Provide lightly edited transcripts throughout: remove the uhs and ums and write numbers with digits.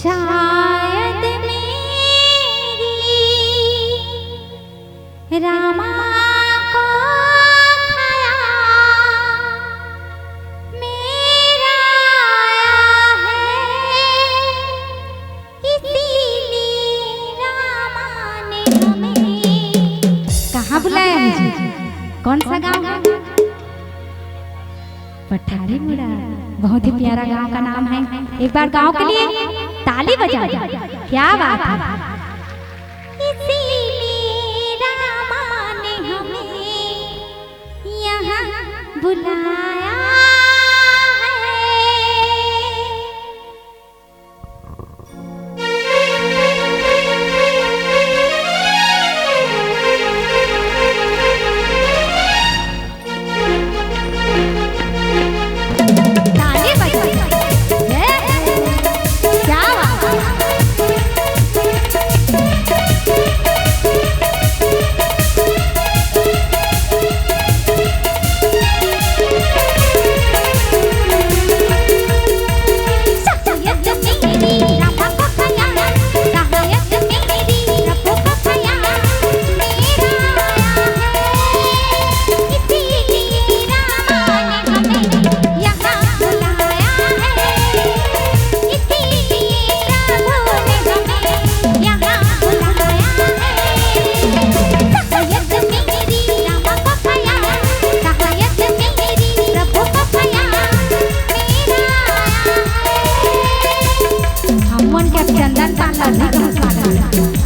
शायद मेरी रामा को खाया मेरा आया है, इसीलिए रामा ने हमें। कहाँ बुलाया मुझे? कौन सा गाँव है? पठारी मुड़ा। बहुत ही प्यारा गांव का नाम है। एक बार गांव के लिए ताली बजा। क्या बात है। इसीलिए रामा ने हमें यहाँ बुलाया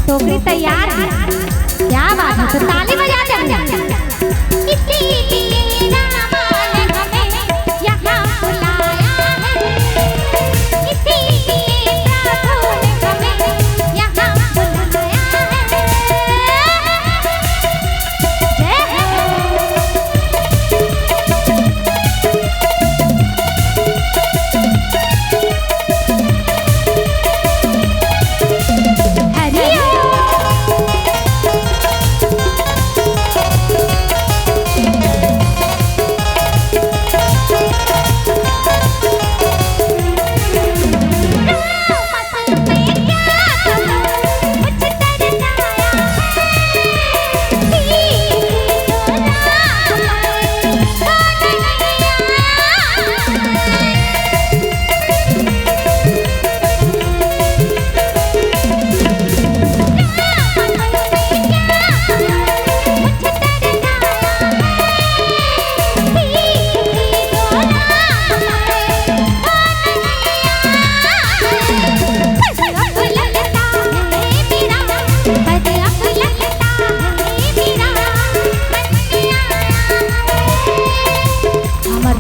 टोकरी तैयार है। क्या बात है। तो ताली बजाते हैं। इसीलिए रामा ने हमें यहाँ बुलाया है, इसीलिए प्रभु ने हमें यहाँ बुलाया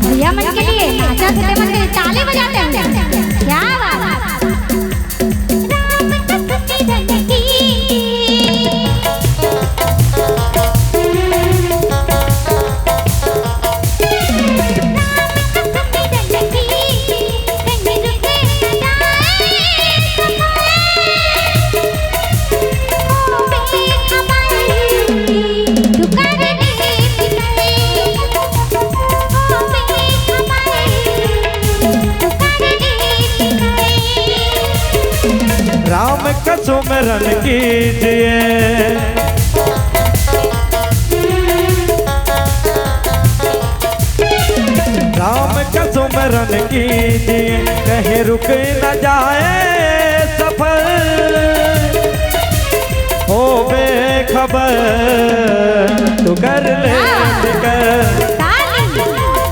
भैया मन के लिए नाचा छोटे मन के लिए ताली बजाते हैं। क्या बात है। राम का सुमिरन कीजिए, राम का सुमिरन कीजिए, कहीं रुक न जाए सफर, हो बेखबर तू कर ले फिक्र,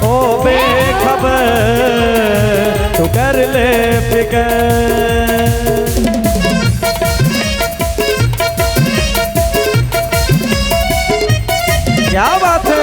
हो बेखबर तू कर ले फिक्र। क्या बात है।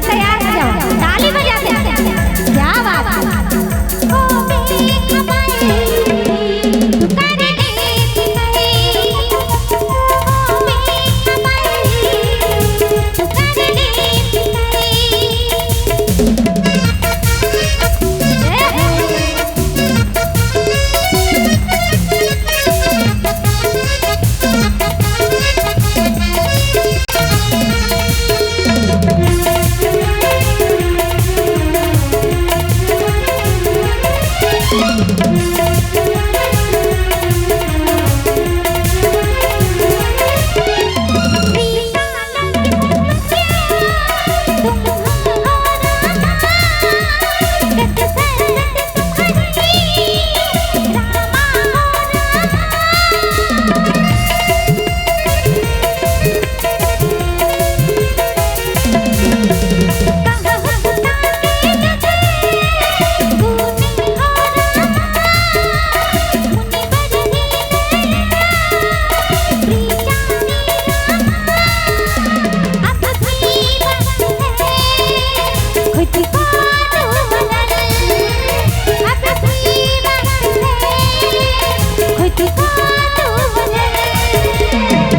तैयार हो जाओ, ताली बजाते हैं। क्या बात है। ओ बेखबर तू कर ले फिकर, ओ बेखबर तू कर ले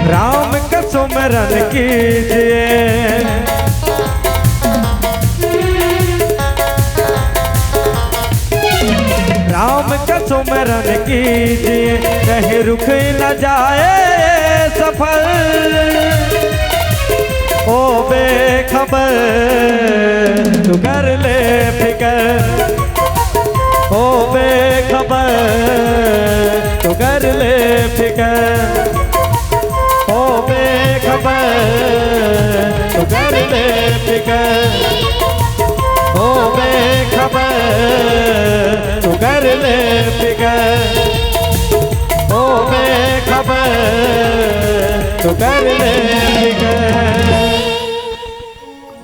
राम का सुमरन कीजिए, राम का सुमरन कीजिए, कहीं रुक न जाए सफर। ओ बेखबर तू कर ले फिकर, ओ बेखबर तू कर ले फिकर, ओ बेखबर तू कर ले फिकर, ओ बेखबर तू कर ले फिकर, ओ बेखबर तू कर ले फिकर।